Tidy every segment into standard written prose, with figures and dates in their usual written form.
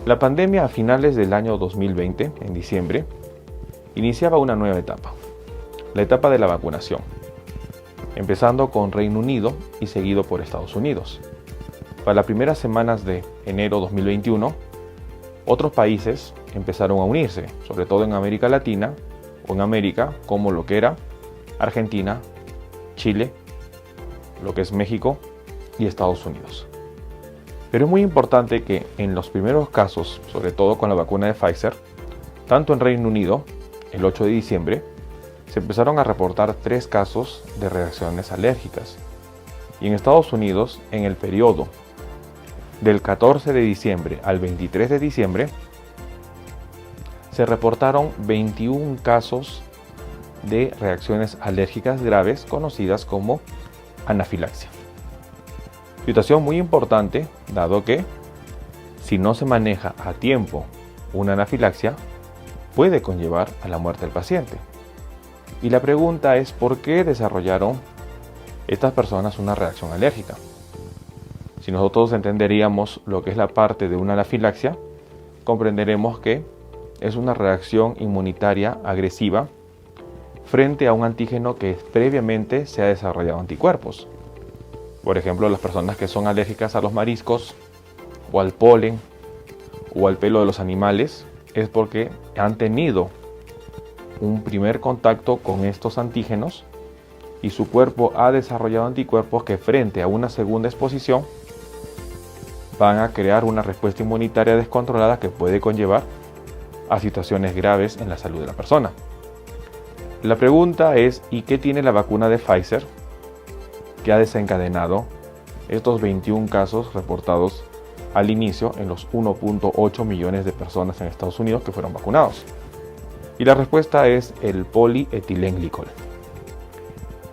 La pandemia a finales del año 2020, en diciembre, iniciaba una nueva etapa, la etapa de la vacunación, empezando con Reino Unido y seguido por Estados Unidos. Para las primeras semanas de enero 2021, otros países empezaron a unirse, sobre todo en América Latina o en América, como lo que era Argentina, Chile, lo que es México y Estados Unidos. Pero es muy importante que en los primeros casos, sobre todo con la vacuna de Pfizer, tanto en Reino Unido, el 8 de diciembre, se empezaron a reportar 3 casos de reacciones alérgicas. Y en Estados Unidos, en el periodo del 14 de diciembre al 23 de diciembre, se reportaron 21 casos de reacciones alérgicas graves conocidas como anafilaxia. Situación muy importante, dado que si no se maneja a tiempo una anafilaxia, puede conllevar a la muerte del paciente. Y la pregunta es, ¿por qué desarrollaron estas personas una reacción alérgica? Si nosotros entenderíamos lo que es la parte de una anafilaxia, comprenderemos que es una reacción inmunitaria agresiva frente a un antígeno que previamente se ha desarrollado anticuerpos. Por ejemplo, las personas que son alérgicas a los mariscos o al polen o al pelo de los animales es porque han tenido un primer contacto con estos antígenos y su cuerpo ha desarrollado anticuerpos que frente a una segunda exposición van a crear una respuesta inmunitaria descontrolada que puede conllevar a situaciones graves en la salud de la persona. La pregunta es, ¿y qué tiene la vacuna de Pfizer que ha desencadenado estos 21 casos reportados al inicio en los 1.8 millones de personas en Estados Unidos que fueron vacunados? Y la respuesta es el polietilenglicol.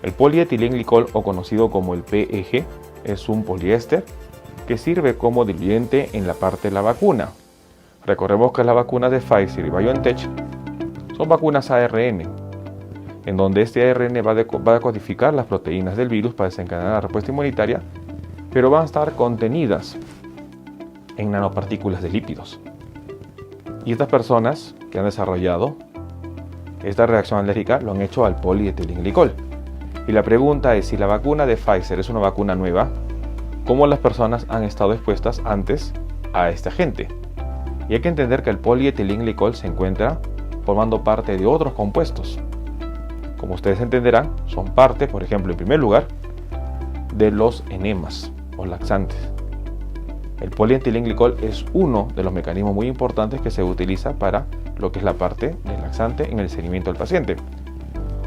El polietilenglicol, o conocido como el PEG, es un poliéster que sirve como diluyente en la parte de la vacuna. Recordemos que las vacunas de Pfizer y BioNTech son vacunas ARN, en donde este ARN va a codificar las proteínas del virus para desencadenar la respuesta inmunitaria, pero van a estar contenidas en nanopartículas de lípidos. Y estas personas que han desarrollado esta reacción alérgica lo han hecho al polietilenglicol. Y la pregunta es, si la vacuna de Pfizer es una vacuna nueva, ¿cómo las personas han estado expuestas antes a este agente? Y hay que entender que el polietilenglicol se encuentra formando parte de otros compuestos. Como ustedes entenderán, son parte, por ejemplo, en primer lugar, de los enemas o laxantes. El polietilenglicol es uno de los mecanismos muy importantes que se utiliza para lo que es la parte del laxante en el seguimiento del paciente.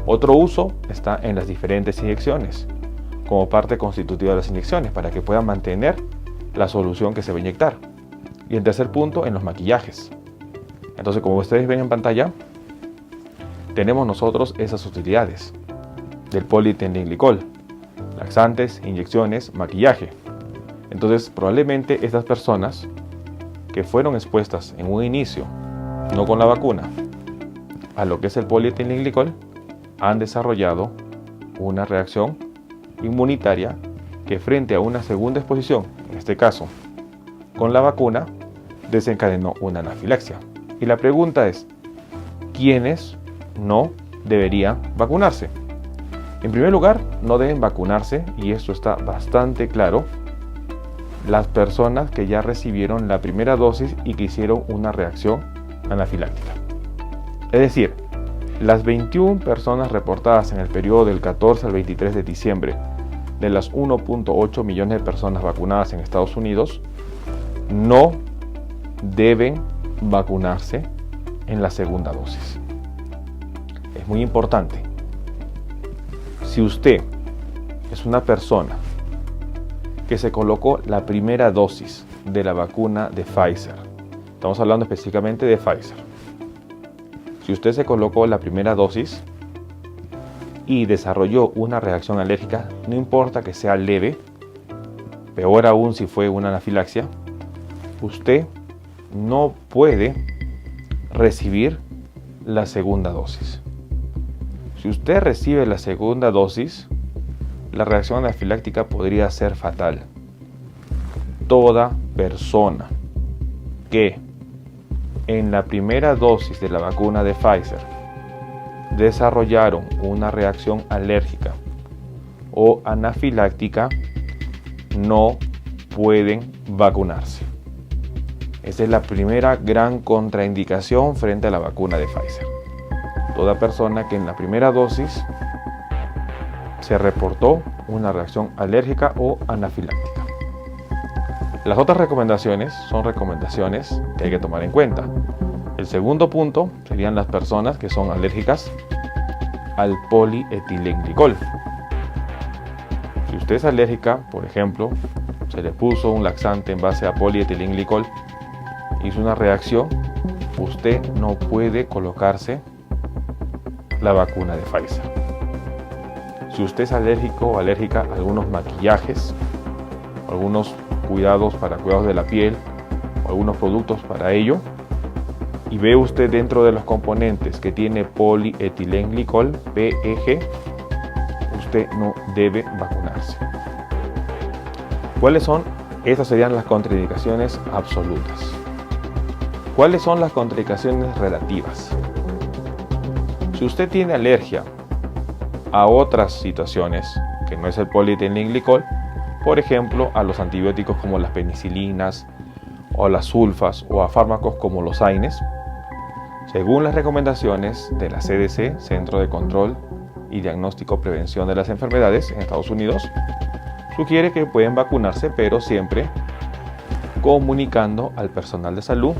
Otro uso está en las diferentes inyecciones, como parte constitutiva de las inyecciones, para que puedan mantener la solución que se va a inyectar. Y en tercer punto, en los maquillajes. Entonces, como ustedes ven en pantalla, tenemos nosotros esas utilidades del polietilenglicol: laxantes, inyecciones, maquillaje. Entonces, probablemente estas personas que fueron expuestas en un inicio, no con la vacuna, a lo que es el polietilenglicol, han desarrollado una reacción inmunitaria que frente a una segunda exposición, en este caso con la vacuna, desencadenó una anafilaxia. Y la pregunta es, ¿quiénes no deberían vacunarse? En primer lugar, no deben vacunarse, y esto está bastante claro, las personas que ya recibieron la primera dosis y que hicieron una reacción anafiláctica. Es decir, las 21 personas reportadas en el periodo del 14 al 23 de diciembre de las 1.8 millones de personas vacunadas en Estados Unidos no deben vacunarse en la segunda dosis. Es muy importante. Si usted es una persona que se colocó la primera dosis de la vacuna de Pfizer, estamos hablando específicamente de Pfizer, si usted se colocó la primera dosis y desarrolló una reacción alérgica, no importa que sea leve, peor aún si fue una anafilaxia, usted no puede recibir la segunda dosis. Si usted recibe la segunda dosis, la reacción anafiláctica podría ser fatal. Toda persona que en la primera dosis de la vacuna de Pfizer desarrollaron una reacción alérgica o anafiláctica, no pueden vacunarse. Esa es la primera gran contraindicación frente a la vacuna de Pfizer. Toda persona que en la primera dosis se reportó una reacción alérgica o anafiláctica. Las otras recomendaciones son recomendaciones que hay que tomar en cuenta. El segundo punto serían las personas que son alérgicas al polietilenglicol. Si usted es alérgica, por ejemplo, se le puso un laxante en base a polietilenglicol, hizo una reacción, usted no puede colocarse la vacuna de Pfizer. Si usted es alérgico o alérgica a algunos maquillajes, algunos cuidados de la piel o algunos productos para ello, y ve usted dentro de los componentes que tiene polietilenglicol, PEG, usted no debe vacunarse. ¿Cuáles son? Estas serían las contraindicaciones absolutas. ¿Cuáles son las contraindicaciones relativas? Si usted tiene alergia a otras situaciones que no es el polietilenglicol, por ejemplo, a los antibióticos como las penicilinas o las sulfas o a fármacos como los AINES, según las recomendaciones de la CDC, Centro de Control y Diagnóstico Prevención de las Enfermedades en Estados Unidos, sugiere que pueden vacunarse, pero siempre comunicando al personal de salud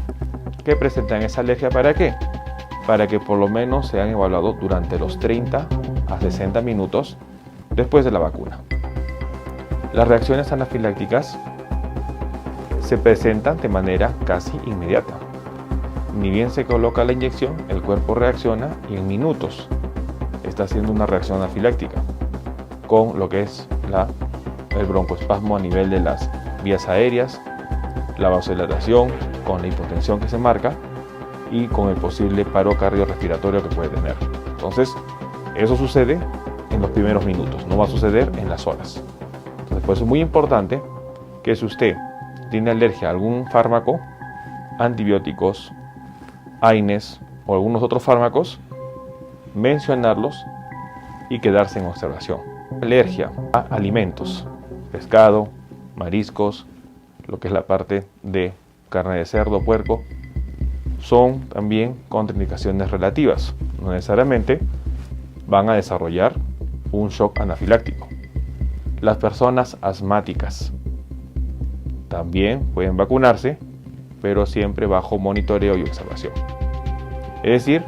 que presentan esa alergia. ¿Para qué? Para que por lo menos sean evaluados durante los 30 a 60 minutos después de la vacuna. Las reacciones anafilácticas se presentan de manera casi inmediata. Ni bien se coloca la inyección, el cuerpo reacciona y en minutos está haciendo una reacción anafiláctica con lo que es el broncoespasmo a nivel de las vías aéreas, la vasodilatación, con la hipotensión que se marca y con el posible paro cardiorrespiratorio que puede tener. Entonces, eso sucede en los primeros minutos, no va a suceder en las horas. Entonces, por eso es muy importante que si usted tiene alergia a algún fármaco, antibióticos, AINES o algunos otros fármacos, mencionarlos y quedarse en observación. Alergia a alimentos, pescado, mariscos, lo que es la parte de carne de cerdo, puerco, son también contraindicaciones relativas. No necesariamente van a desarrollar un shock anafiláctico. Las personas asmáticas también pueden vacunarse, pero siempre bajo monitoreo y observación. Es decir,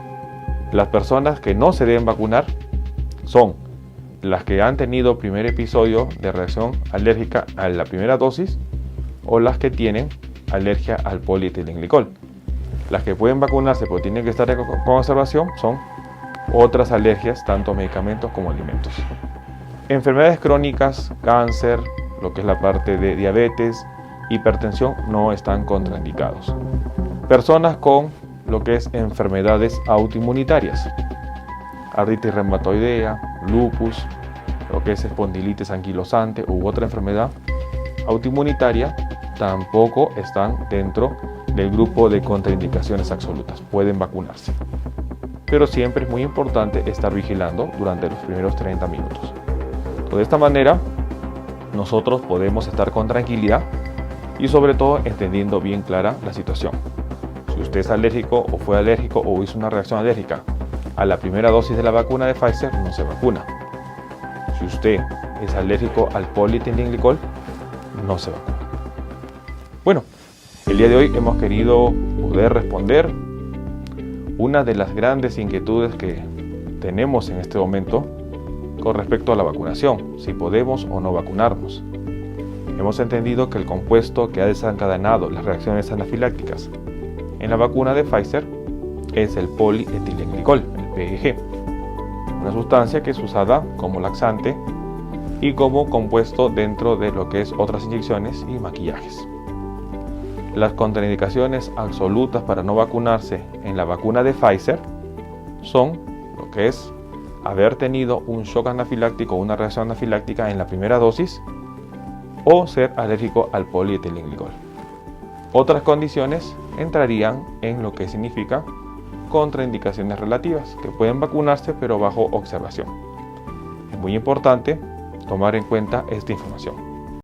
las personas que no se deben vacunar son las que han tenido primer episodio de reacción alérgica a la primera dosis o las que tienen alergia al polietilenglicol. Las que pueden vacunarse pero tienen que estar con observación son otras alergias, tanto a medicamentos como a alimentos. Enfermedades crónicas, cáncer, lo que es la parte de diabetes, hipertensión, no están contraindicados. Personas con lo que es enfermedades autoinmunitarias, artritis reumatoidea, lupus, lo que es espondilitis anquilosante u otra enfermedad autoinmunitaria, tampoco están dentro del grupo de contraindicaciones absolutas. Pueden vacunarse. Pero siempre es muy importante estar vigilando durante los primeros 30 minutos. De esta manera, nosotros podemos estar con tranquilidad y sobre todo entendiendo bien clara la situación. Si usted es alérgico o fue alérgico o hizo una reacción alérgica a la primera dosis de la vacuna de Pfizer, no se vacuna. Si usted es alérgico al polietilenglicol, no se vacuna. Bueno, el día de hoy hemos querido poder responder una de las grandes inquietudes que tenemos en este momento con respecto a la vacunación, si podemos o no vacunarnos. Hemos entendido que el compuesto que ha desencadenado las reacciones anafilácticas en la vacuna de Pfizer es el polietilenglicol, el PEG, una sustancia que es usada como laxante y como compuesto dentro de lo que es otras inyecciones y maquillajes. Las contraindicaciones absolutas para no vacunarse en la vacuna de Pfizer son lo que es haber tenido un shock anafiláctico o una reacción anafiláctica en la primera dosis o ser alérgico al polietilenglicol. Otras condiciones entrarían en lo que significa contraindicaciones relativas, que pueden vacunarse pero bajo observación. Es muy importante tomar en cuenta esta información.